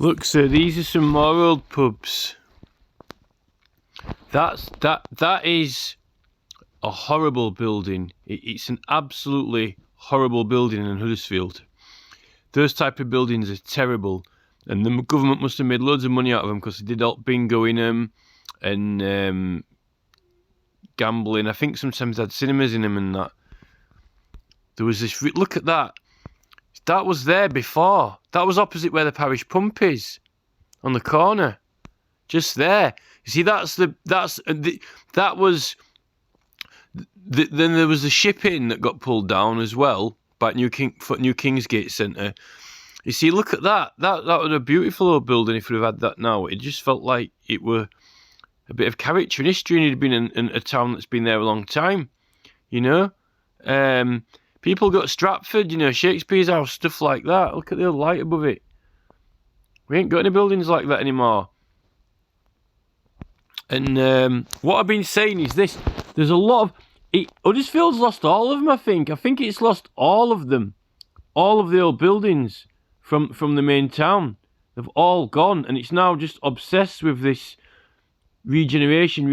Look, sir, these are some more old pubs. That is a horrible building. It's an absolutely horrible building in Huddersfield. Those type of buildings are terrible, and the government must have made loads of money out of them because they did all bingo in them and gambling. I think sometimes they had cinemas in them and that. There was this. Look at that. That was there before. That was opposite where the parish pump is, on the corner, just there. You see, then there was the shipping that got pulled down as well by New Kingsgate Centre. You see, look at that. That was a beautiful old building. If we'd have had that now, it just felt like it were a bit of character and history, and it'd been in a town that's been there a long time. You know, people got Stratford, you know, Shakespeare's house, stuff like that. Look at the old light above it. We ain't got any buildings like that anymore. And what I've been saying is this: there's a lot of Huddersfield's lost all of them. I think it's lost all of them, all of the old buildings from the main town. They've all gone, and it's now just obsessed with this regeneration.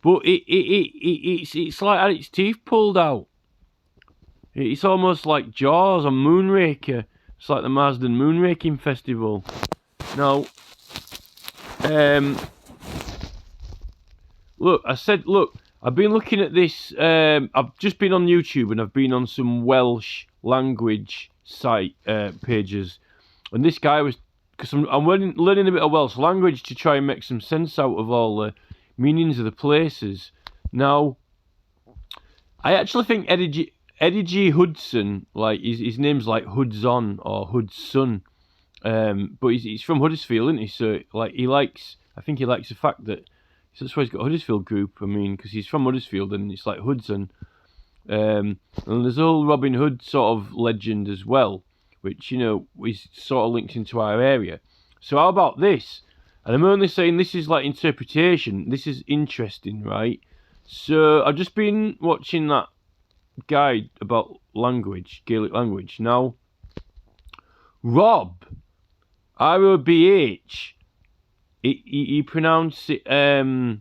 But it's like had its teeth pulled out. It's almost like Jaws on Moonraker. It's like the Marsden Moonraking Festival. Now, look, I've been looking at this. I've just been on YouTube and I've been on some Welsh language site pages, and this guy was, because I'm learning a bit of Welsh language to try and make some sense out of all the meanings of the places. Now, I actually think Eddie G. Hudson, like his name's like Hudson or Hudson, but he's from Huddersfield, isn't he? So like I think he likes the fact that that's why he's got a Huddersfield group. I mean, because he's from Huddersfield and it's like Hudson. And there's a whole Robin Hood sort of legend as well, which, you know, is sort of linked into our area. So how about this? And I'm only saying this is like interpretation. This is interesting, right? So I've just been watching that guide about language, Gaelic language. Now, Robh, R-O-B-H, he pronounced it and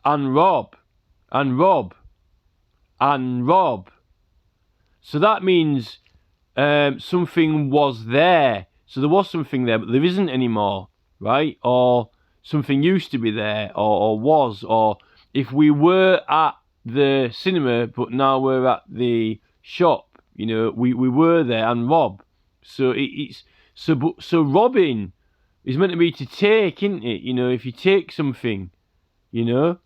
Rob. So that means something was there. So there was something there, but there isn't anymore, right? Or something used to be there, or was, or if we were at the cinema, but now we're at the shop, you know, we were there and rob. So so robbing is meant to be to take, isn't it? You know, if you take something, you know,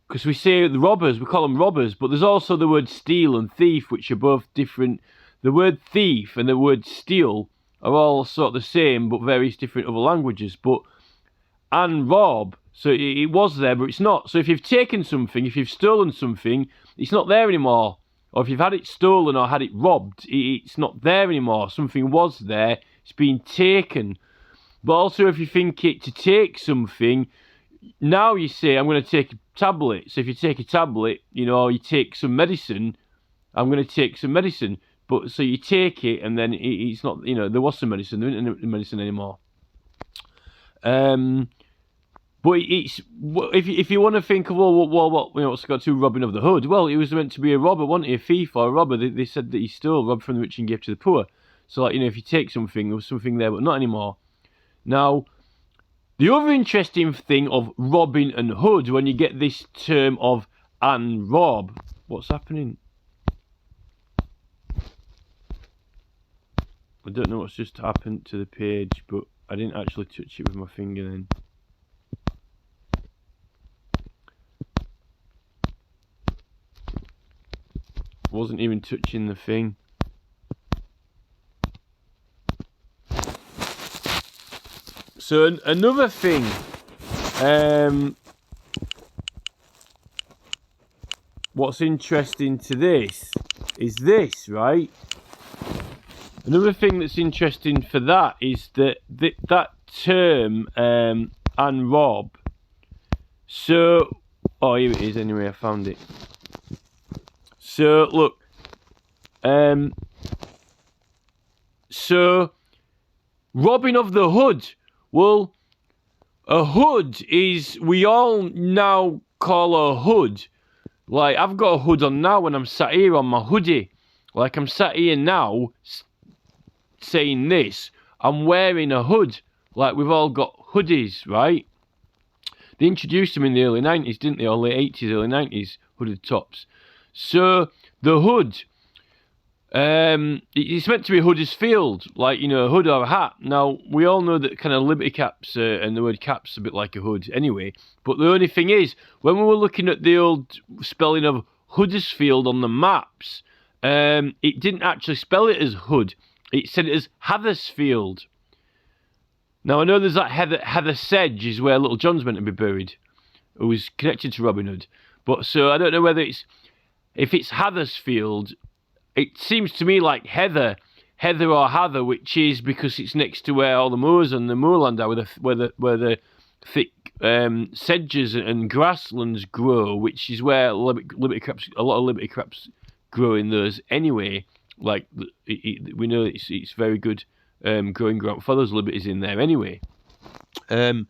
because we say the robbers, we call them robbers, but there's also the word steal and thief, which are both different. The word thief and the word steal are all sort of the same, but various different other languages. But and rob, so it was there, but it's not. So if you've taken something, if you've stolen something, it's not there anymore. Or if you've had it stolen or had it robbed, it's not there anymore. Something was there, it's been taken. But also if you think it to take something, now you say, I'm going to take a tablet. So if you take a tablet, you know, you take some medicine, I'm going to take some medicine. But so you take it and then it's not, you know, there was some medicine, there isn't any medicine anymore. But it's, if you want to think of, well, what, you know, what's got to robbing of the hood? Well, he was meant to be a robber, wasn't he? A thief or a robber. They said that he stole, robbed from the rich and gave to the poor. So, like, you know, if you take something, there was something there, but not anymore. Now, the other interesting thing of Robin and Hood, when you get this term of and rob, what's happening? I don't know what's just happened to the page, but I didn't actually touch it with my finger then. Wasn't even touching the thing. So another thing, what's interesting to this is this, right? Another thing that's interesting for that is that term and rob. So, oh, here it is. Anyway, I found it. So look, So, robbing of the hood. Well, a hood is, we all now call a hood. Like, I've got a hood on now when I'm sat here on my hoodie. Like, I'm sat here now saying this. I'm wearing a hood. Like, we've all got hoodies, right? They introduced them in the early 90s, didn't they? Or late 80s, early 90s, hooded tops. So, the hood, it's meant to be Huddersfield, like, you know, a hood or a hat. Now, we all know that kind of Liberty caps and the word cap's a bit like a hood anyway. But the only thing is, when we were looking at the old spelling of Huddersfield on the maps, it didn't actually spell it as hood. It said it as Hathersfield. Now, I know there's that Heather Sedge is where Little John's meant to be buried, who was connected to Robin Hood. But so I don't know whether if it's Hathersfield. It seems to me like Heather or Hather, which is because it's next to where all the moors and the moorland are, where the thick sedges and grasslands grow, which is where Liberty craps, a lot of Liberty craps grow in those anyway. Like we know it's very good growing ground for those liberties in there anyway. And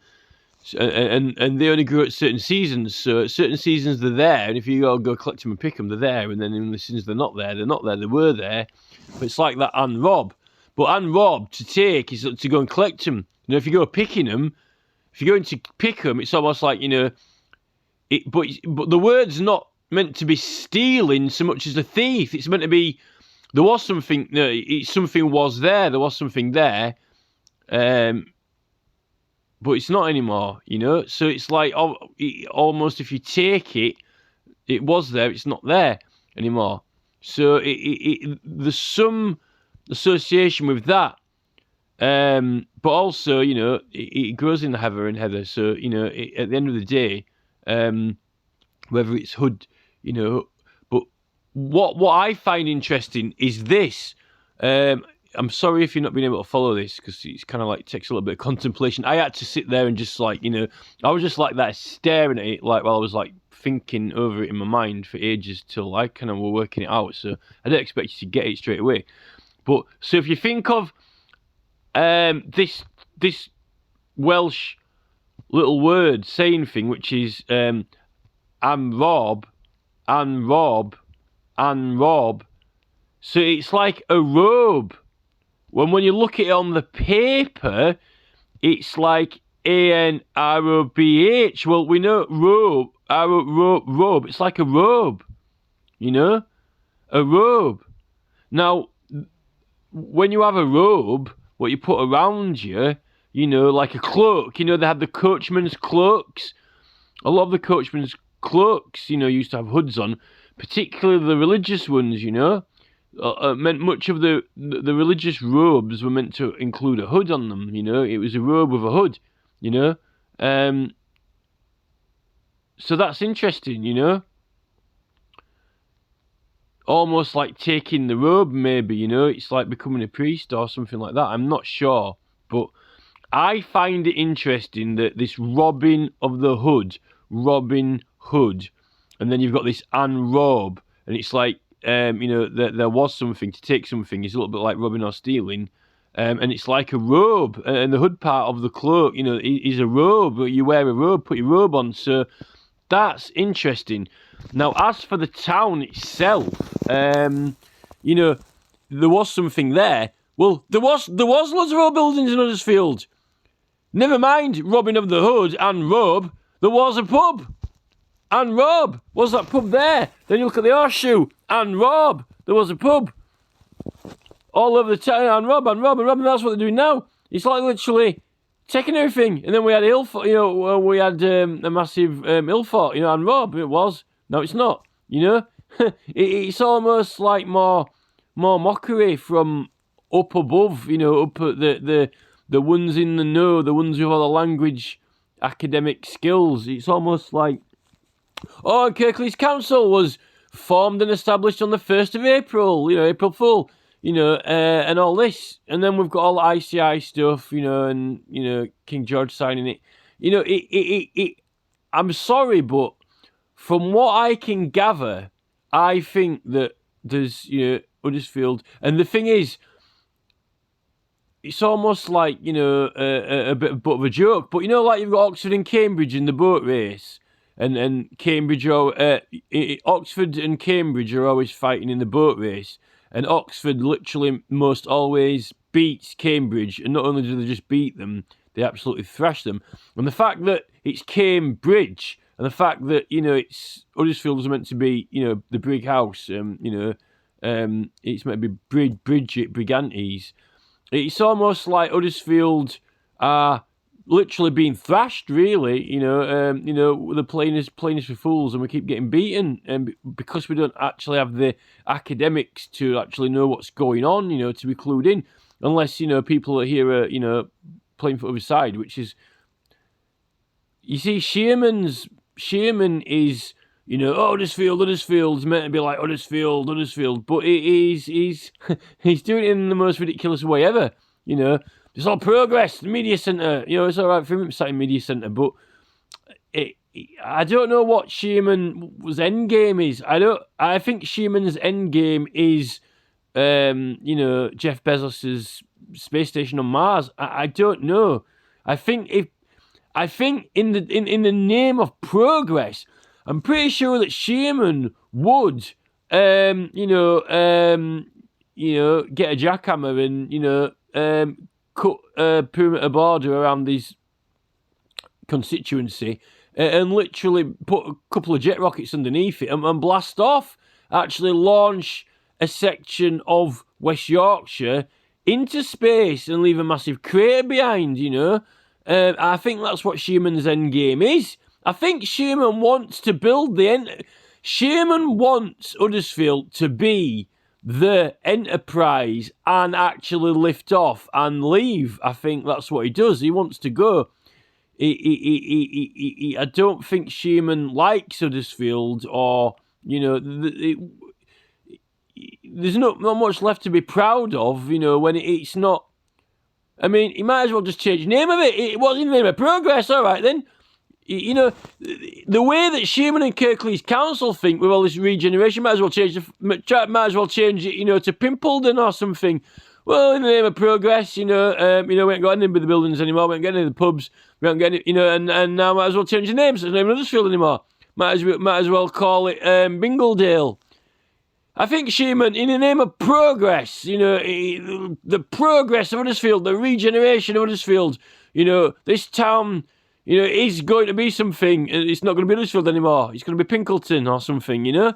they only grow at certain seasons. So at certain seasons they're there, and if you go collect them and pick them, they're there. And then in the seasons they're not there. They were there. But it's like that and Robh. But and Robh to take is to go and collect them. You know, if you go picking them, if you're going to pick them, it's almost like, you know, But the word's not meant to be stealing so much as a thief. It's meant to be there was something. No, something was there. There was something there. But it's not anymore, you know. So it's like almost if you take it, it was there. It's not there anymore. So there's some association with that. But also, you know, it grows in the heather. So, you know, at the end of the day, whether it's hood, you know. But what I find interesting is this. I'm sorry if you're not being able to follow this, because it's kind of like takes a little bit of contemplation. I had to sit there and just like, you know, I was just like that staring at it, like while I was like thinking over it in my mind for ages till I kind of were working it out. So I don't expect you to get it straight away. But so if you think of this Welsh little word saying thing, which is and Robh, and Robh, and Robh. So it's like a robe. When you look at it on the paper, it's like ANROBH. Well, we know robe, robe. It's like a robe, you know, a robe. Now, when you have a robe, what you put around you, you know, like a cloak. You know, they had the coachman's cloaks. A lot of the coachman's cloaks, you know, used to have hoods on, particularly the religious ones, you know. Meant much of the religious robes were meant to include a hood on them, you know. It was a robe with a hood, you know. So that's interesting, you know. Almost like taking the robe, maybe, you know. It's like becoming a priest or something like that. I'm not sure. But I find it interesting that this robbing of the hood, Robin Hood, and then you've got this and Robh, and it's like, you know, there was something, to take something is a little bit like robbing or stealing, and it's like a robe, and the hood part of the cloak, you know, is a robe. You wear a robe, put your robe on, so that's interesting. Now, as for the town itself, you know, there was something there. Well, there was loads of old buildings in Huddersfield. Never mind robbing of the hood and Robh, there was a pub. And Robh, was that pub there? Then you look at the horseshoe, and Robh, there was a pub. All over the town, and Robh, and that's what they're doing now. It's like literally taking everything. And then we had Ilford, you know, we had a massive Ilford, you know, and Robh, it was. No, it's not, you know. It's almost like more mockery from up above, you know, up at the ones in the know, the ones with all the language, academic skills. It's almost like, oh, Kirklees Council was formed and established on the 1st of April, you know, April Fool, you know, and all this. And then we've got all the ICI stuff, you know, and, you know, King George signing it. You know, I'm sorry, but from what I can gather, I think that there's, you know, Huddersfield. And the thing is, it's almost like, you know, a bit of a joke. But, you know, like you've got Oxford and Cambridge in the boat race, and Cambridge Oxford and Cambridge are always fighting in the boat race, and Oxford literally most always beats Cambridge, and not only do they just beat them, they absolutely thrash them. And the fact that it's Cambridge, and the fact that, you know, it's Huddersfield is meant to be, you know, the big house, you know, it's meant to be Bridget Brigantes. It's almost like Huddersfield are literally being thrashed, really. You know, they're playing us for fools, and we keep getting beaten, and because we don't actually have the academics to actually know what's going on, you know, to be clued in. Unless, you know, people are here, you know, playing for the other side, which is, you see, Shearman is, you know, Huddersfield's meant to be like Huddersfield, but he's he's doing it in the most ridiculous way ever. You know, it's all progress, the media centre. You know, it's all right for him sat in media centre, but I don't know what Shearman's end game is. I think Shearman's end game is, you know, Jeff Bezos's space station on Mars. I don't know. I think in the name of progress, I'm pretty sure that Shearman would, you know, get a jackhammer and, you know, cut a perimeter border around his constituency, and literally put a couple of jet rockets underneath it and blast off. Actually launch a section of West Yorkshire into space and leave a massive crater behind, you know. I think that's what Shearman's end game is. I think Shearman wants to build Shearman wants Huddersfield to be the enterprise and actually lift off and leave. I think that's what he does. He wants to go. I don't think Shearman likes Huddersfield, or, you know, there's not much left to be proud of, you know, when it's not. I mean, he might as well just change the name of it. It wasn't the name of Progress, all right then. You know, the way that Shearman and Kirklees Council think with all this regeneration, might as well change it, you know, to Pimpledon or something. Well, in the name of progress, you know, we ain't got anything with the buildings anymore. We ain't getting any of the pubs. We ain't getting, you know, and now might as well change the name. So it's not even Huddersfield anymore. Might as well call it Bingledale. I think Shearman, in the name of progress, you know, the progress of Huddersfield, the regeneration of Huddersfield, you know, this town, you know, is going to be something. It's not going to be Huddersfield anymore. It's going to be Pinkleton or something, you know.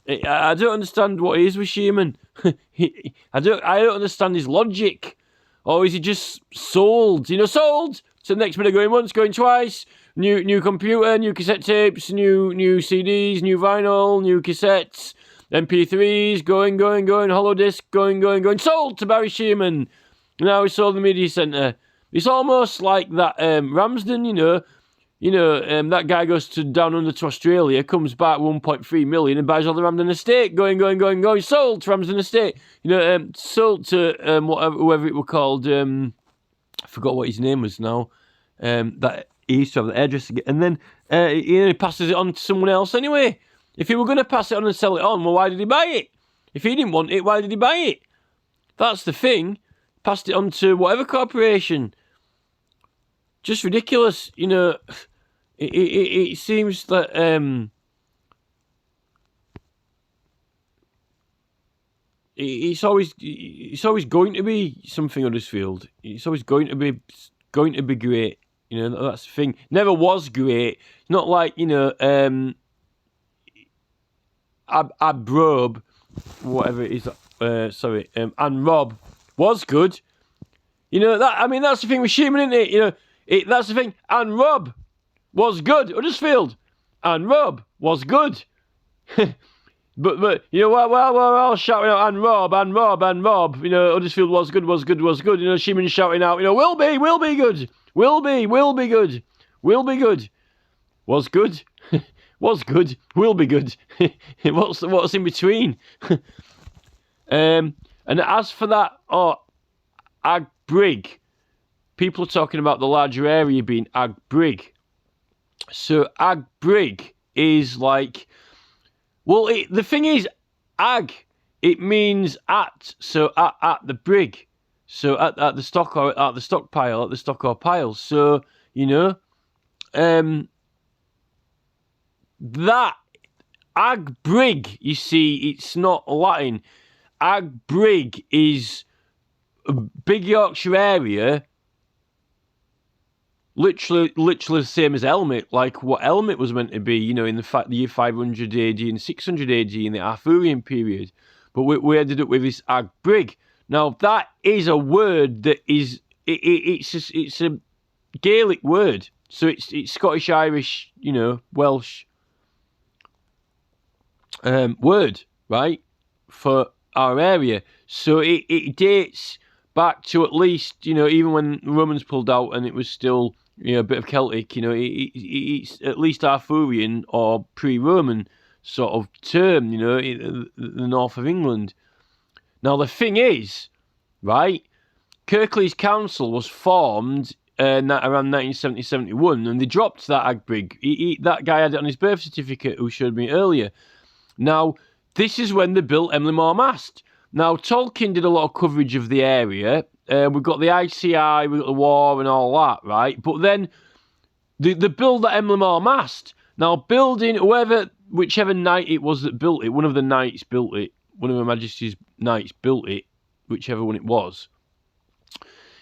I don't understand what it is with Shearman. I don't understand his logic. Or is he just sold? You know, sold. So the next minute going once, going twice. New computer, new cassette tapes, new CDs, new vinyl, new cassettes, MP3s, going, hollow disc, going. Sold to Barry Shearman. Now he's sold the media centre. It's almost like that Ramsden, that guy goes down under to Australia, comes back 1.3 million and buys all the Ramsden estate, going, sold to Ramsden estate. You know, sold to whoever it were called. I forgot what his name was now. That he used to have the hairdresser, and then he passes it on to someone else anyway. If he were going to pass it on and sell it on, well, why did he buy it? If he didn't want it, why did he buy it? That's the thing. Passed it on to whatever corporation. Just ridiculous, you know. It seems that it's always going to be something Huddersfield. It's always going to be great. You know, that's the thing. Never was great. It's not like, you know, Robh, whatever it is. And Robh was good. You know, that's the thing with Shearman, isn't it? You know, that's the thing. And Robh was good. Huddersfield and Robh was good. but you know, while we're all shouting out and Robh, you know, Huddersfield was good. You know, Shearman shouting out, you know, will be good. Was good. Was good. Will be good. What's in between? And as for that, Ag Brig, people are talking about the larger area being Ag Brig. So Ag Brig is like, well, the thing is, Ag, it means at, so at the brig. So at the stock or at the stockpile, at the stock or pile. So that ag brig. You see, it's not Latin. Ag brig is a big Yorkshire area. Literally the same as helmet, like what helmet was meant to be, in the year 500 AD and 600 AD in the Arthurian period. But we ended up with this ag brig. Now that is a word that is it's a Gaelic word, so it's Scottish, Irish, Welsh word, right, for our area. So it dates back to at least, even when the Romans pulled out and it was still, a bit of Celtic, it's at least Arthurian or pre-Roman sort of term, in the north of England. Now, the thing is, right, Kirklees Council was formed around 1970-71, and they dropped that ag brig. That guy had it on his birth certificate who showed me earlier. Now, this is when they built Emley Moor Mast. Now, Tolkien did a lot of coverage of the area. We've got the ICI, we've got the war and all that, right? But then they built that Emley Moor Mast. Now, whichever knight it was that built it, one of the knights built it, one of Her Majesty's knights built it, whichever one it was.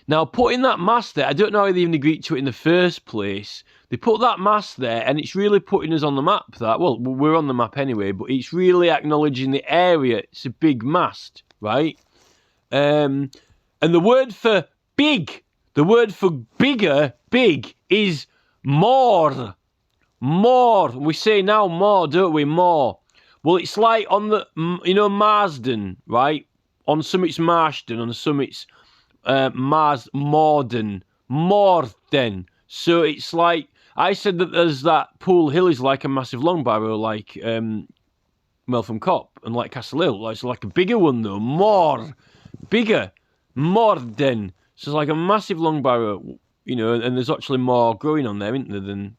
Now, putting that mast there, I don't know how they even agreed to it in the first place. They put that mast there, and it's really putting us on the map. Well, we're on the map anyway, but it's really acknowledging the area. It's a big mast, right? And the word for big, the word for bigger, big, is more. More. We say now more, don't we? More. Well, it's like on the, Marsden, right? On some it's Marsden, on some it's Morden. So it's like, I said that there's that Pool Hill is like a massive long barrow, like Meltham Cop, and like Castle Hill. It's like a bigger one though, bigger, Morden. So it's like a massive long barrow, and there's actually more growing on there, isn't there, than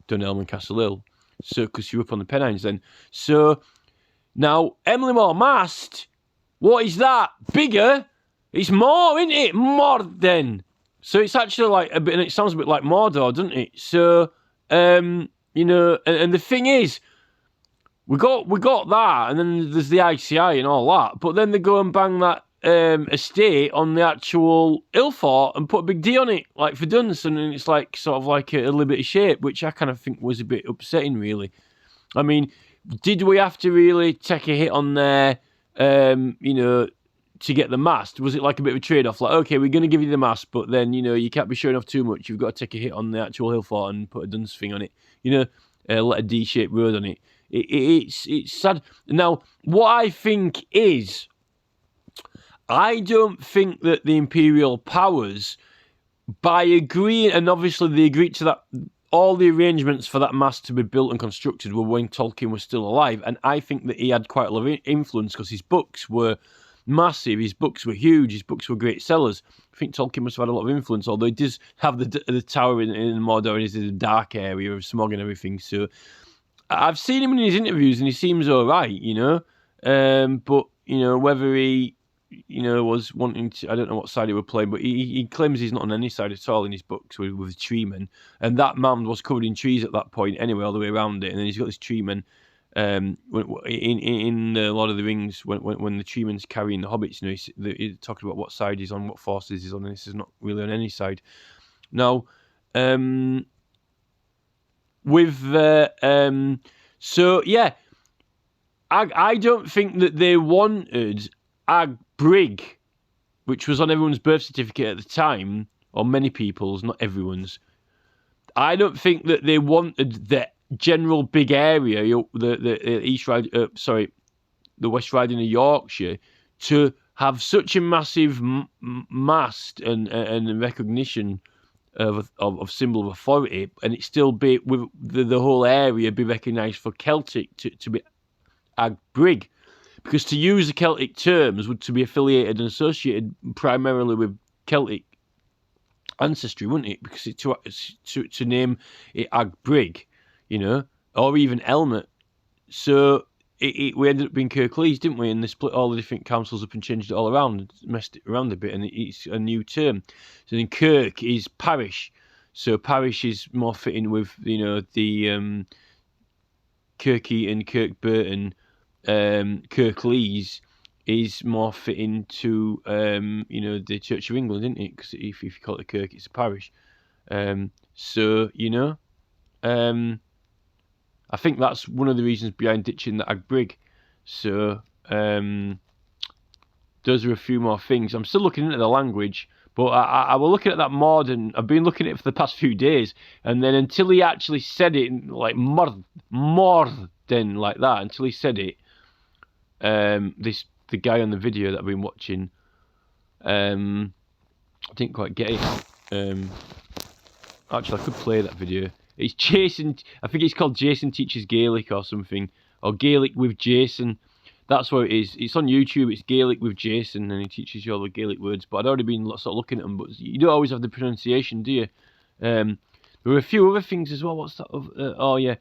Dunelm and Castle Hill. So, because you're up on the Pennines then. So, now, Emley Moor Mast, what is that? Bigger? It's more, isn't it? Morden. So it's actually like a bit, and it sounds a bit like Mordor, doesn't it? So, and the thing is, we got that, and then there's the ICI and all that, but then they go and bang that estate on the actual hill fort and put a big D on it, like for Dunstan, and it's like sort of like a Liberty shape, which I kind of think was a bit upsetting, really. I mean, did we have to really take a hit on there, to get the mast? Was it like a bit of a trade-off? Like, okay, we're going to give you the mast, but then, you can't be showing off too much. You've got to take a hit on the actual hill fort and put a Duns thing on it. Let a D-shaped road on it. It's sad. Now, what I think is, I don't think that the imperial powers, by agreeing, and obviously they agreed to that, all the arrangements for that mast to be built and constructed were when Tolkien was still alive, and I think that he had quite a lot of influence because his books were massive, his books were huge, his books were great sellers. I think Tolkien must have had a lot of influence, although he does have the tower in Mordor, and it's in a dark area of smog and everything, so I've seen him in his interviews and he seems alright, but, whether he, was wanting to, I don't know what side he would play, but he claims he's not on any side at all in his books with treemen, and that mound was covered in trees at that point anyway, all the way around it, and then he's got this treeman in Lord of the Rings, when the treeman's carrying the hobbits, he's talking about what side he's on, what forces he's on, and this is not really on any side. Now, so yeah, I don't think that they wanted ag brig, which was on everyone's birth certificate at the time, or many people's, not everyone's. I don't think that they wanted the general big area, the West Riding of Yorkshire, to have such a massive mast and recognition of symbol of authority, and it still be with the whole area be recognised for Celtic to be ag brig, because to use the Celtic terms would to be affiliated and associated primarily with Celtic ancestry, wouldn't it? Because to name it ag brig, or even helmet. So we ended up being Kirklees, didn't we? And they split all the different councils up and changed it all around, messed it around a bit, and it's a new term. So then Kirk is parish. So parish is more fitting with, you know, the Kirkheaton, Kirkburton, Kirklees is more fitting to, you know, the Church of England, isn't it? Because if you call it a Kirk, it's a parish. So, you know, I think that's one of the reasons behind ditching the Ag Brig. So, those are a few more things. I'm still looking into the language, but I will looking at that modern. I've been looking at it for the past few days, and then until he actually said it, like more than like that, until he said it, the guy on the video that I've been watching, I didn't quite get it. Actually, I could play that video. It's Jason. I think it's called Jason Teaches Gaelic or something, or Gaelic with Jason. That's what it is. It's on YouTube. It's Gaelic with Jason, and he teaches you all the Gaelic words. But I'd already been sort of looking at them, but you don't always have the pronunciation, do you? There were a few other things as well. What's that? Oh yeah.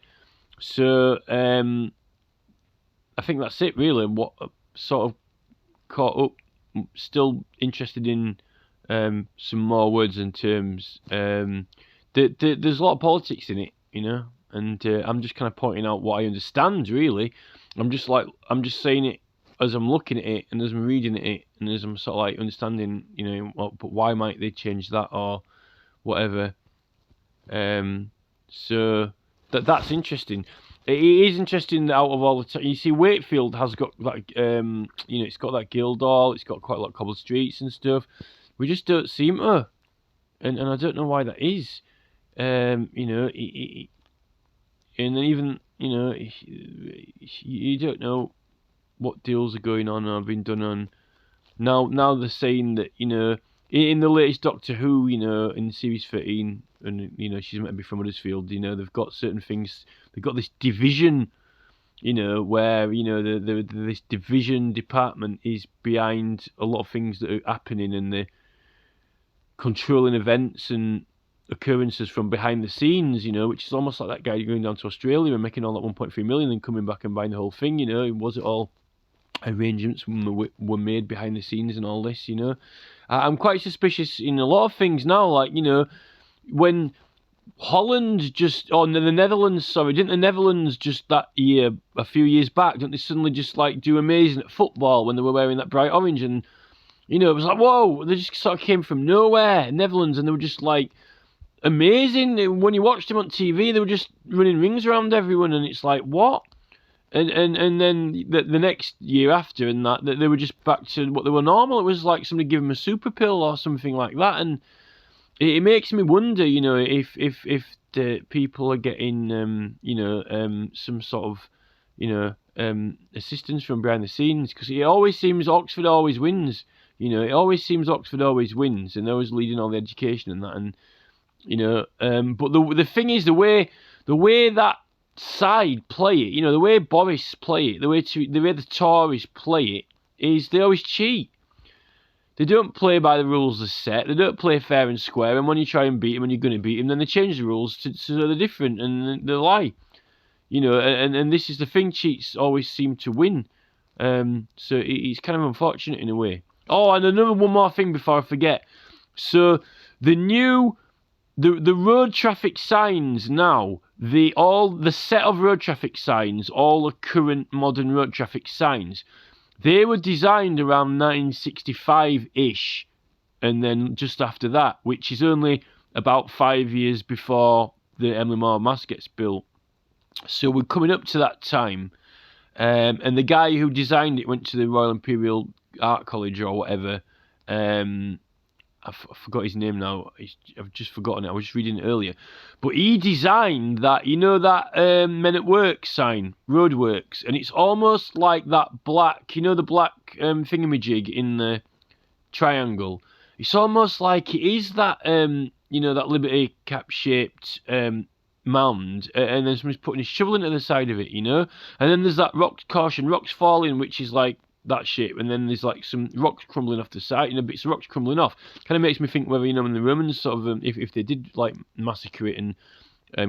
So I think that's it really. What sort of caught up. Still interested in some more words and terms. There's a lot of politics in it, you know, and I'm just kind of pointing out what I understand. Really, I'm just saying it as I'm looking at it and as I'm reading it and as I'm sort of like understanding, you know, but why might they change that or whatever. So that's interesting. It is interesting that out of all the time, you see, Wakefield has got like, you know, it's got that Guildhall, it's got quite a lot of cobbled streets and stuff. We just don't seem to, and I don't know why that is. You know, and then even, you know, you don't know what deals are going on or have been done on. Now they're saying that, you know, in the latest Doctor Who, you know, in series 13, and, you know, she's meant to be from Huddersfield, you know, they've got certain things, they've got this division, you know, where, you know, this division department is behind a lot of things that are happening, and they're controlling events and occurrences from behind the scenes, you know, which is almost like that guy going down to Australia and making all that 1.3 million and coming back and buying the whole thing, you know. Was it all arrangements were made behind the scenes and all this, you know? I'm quite suspicious in a lot of things now, like, you know, when Holland just, oh, the Netherlands, sorry, didn't the Netherlands just that year, a few years back, didn't they suddenly just like do amazing at football when they were wearing that bright orange? And, you know, it was like, whoa, they just sort of came from nowhere, Netherlands, and they were just like amazing. When you watched them on TV, they were just running rings around everyone, and it's like, what? And then the next year after, and that they were just back to what they were normal. It was like somebody gave them a super pill or something like that, and it makes me wonder, you know, if the people are getting, you know, some sort of, you know, assistance from behind the scenes, because it always seems Oxford always wins. You know, it always seems Oxford always wins, and they're always leading all the education and that, and you know, but the thing is, the way that side play it, you know, the way Boris play it, the way the Tories play it, is they always cheat. They don't play by the rules they're set. They don't play fair and square. And when you try and beat them, and you're going to beat them, then they change the rules so they're different and they lie. You know, and this is the thing. Cheats always seem to win. So it's kind of unfortunate in a way. Oh, and one more thing before I forget. So the new the road traffic signs now, the set of road traffic signs, all the current modern road traffic signs, they were designed around 1965-ish, and then just after that, which is only about 5 years before the Emily Moore Mass gets built. So we're coming up to that time, and the guy who designed it went to the Royal Imperial Art College or whatever. I forgot his name now. I've just forgotten it. I was just reading it earlier. But he designed that, you know, that Men at Work sign, Roadworks, and it's almost like that black, you know, the black thingamajig in the triangle. It's almost like it is that, you know, that Liberty Cap shaped mound, and then somebody's putting a shovel into the side of it, you know. And then there's that caution, rocks falling, which is like that shape, and then there's like some rocks crumbling off the side, you know, bits of rocks crumbling off. Kind of makes me think whether, you know, when the Romans sort of, if they did like massacre it and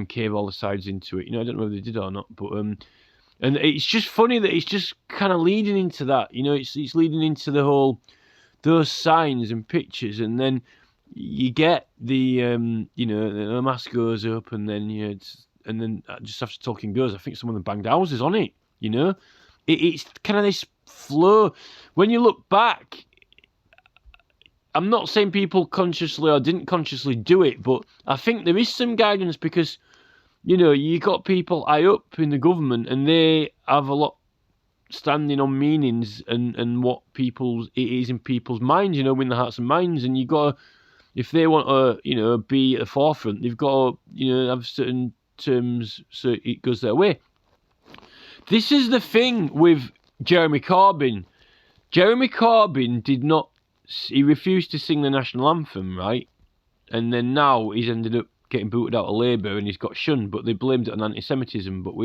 cave all the sides into it, you know, I don't know whether they did or not, but And it's just funny that it's just kind of leading into that, you know. It's leading into the whole those signs and pictures, and then you get the you know, the mask goes up, and then you know, and then just after talking goes, I think some of them banged houses on it. You know, it's kind of this flow. When you look back, I'm not saying people consciously or didn't consciously do it, but I think there is some guidance because, you know, you got people high up in the government and they have a lot standing on meanings and what it is in people's minds, you know, in the hearts and minds. And you got to, if they want to, you know, be at the forefront, they've got to, you know, have certain terms so it goes their way. This is the thing with Jeremy Corbyn. Jeremy Corbyn he refused to sing the national anthem, right? And then now he's ended up getting booted out of Labour and he's got shunned, but they blamed it on anti-Semitism. But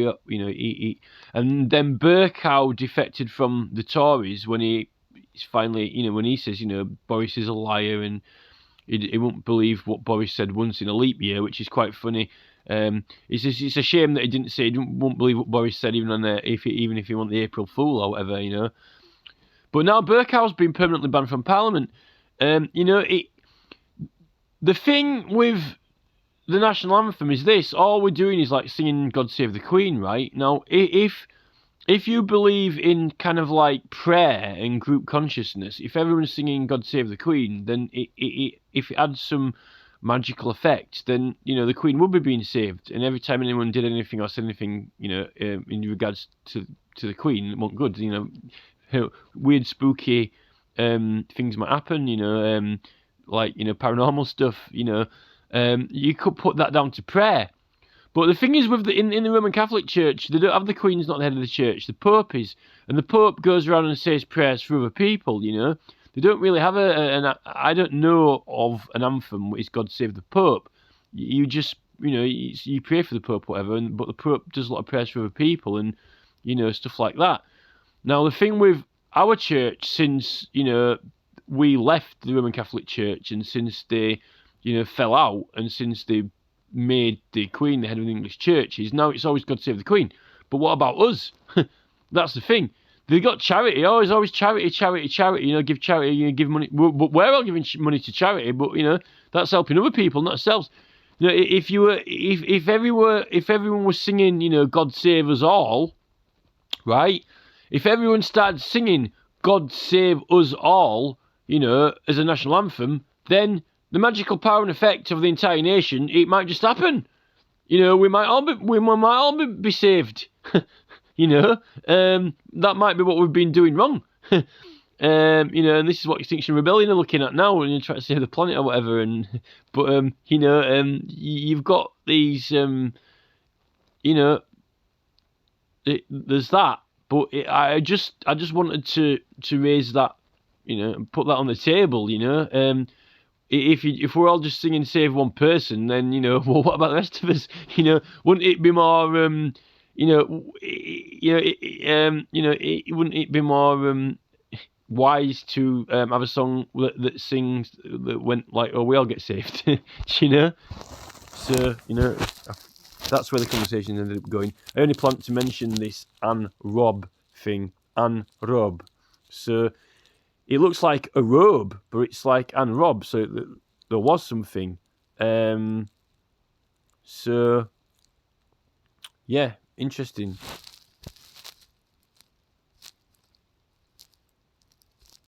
and then Bercow defected from the Tories when he's finally, you know, when he says, you know, Boris is a liar and he won't believe what Boris said once in a leap year, which is quite funny. It's a shame that he didn't say he won't believe what Boris said even if he want the April Fool or whatever, you know. But now Bercow's been permanently banned from Parliament. You know, the thing with the national anthem is this: all we're doing is like singing "God Save the Queen," right? Now, if you believe in kind of like prayer and group consciousness, if everyone's singing "God Save the Queen," then if it adds some magical effect, then, you know, the Queen would be being saved. And every time anyone did anything or said anything, you know, in regards to the Queen, it wasn't good. You know, weird, spooky things might happen. You know, like, you know, paranormal stuff. You know, you could put that down to prayer. But the thing is, with in the Roman Catholic Church, they don't have the Queen's not the head of the church. The Pope is, and the Pope goes around and says prayers for other people. You know, they don't really have I don't know of an anthem which is "God Save the Pope." You just, you know, you pray for the Pope, whatever, but the Pope does a lot of prayers for other people, and, you know, stuff like that. Now, the thing with our church, since, you know, we left the Roman Catholic Church, and since they, you know, fell out, and since they made the Queen the head of the English churches, now it's always God Save the Queen. But what about us? That's the thing. They got charity, always charity, you know, give charity, you know, give money. But we're all giving money to charity, but, you know, that's helping other people, not ourselves. You know, if everyone was singing, you know, God Save Us All, right? If everyone started singing God Save Us All, you know, as a national anthem, then the magical power and effect of the entire nation, it might just happen. You know, we might all be saved. You know, that might be what we've been doing wrong. You know, and this is what Extinction Rebellion are looking at now, when you try to save the planet or whatever. But you know, you've got these, you know, there's that. But I just wanted to raise that, you know, and put that on the table. You know, if we're all just singing "Save One Person," then, you know, well, what about the rest of us? You know, wouldn't it be more, you know, wouldn't it be more wise to have a song that sings that went like, "Oh, we all get saved," you know? So, you know, that's where the conversation ended up going. I only planned to mention this Anne Robh thing, Anne Robh. So it looks like a robe, but it's like Anne Robh. So there was something. So yeah, interesting.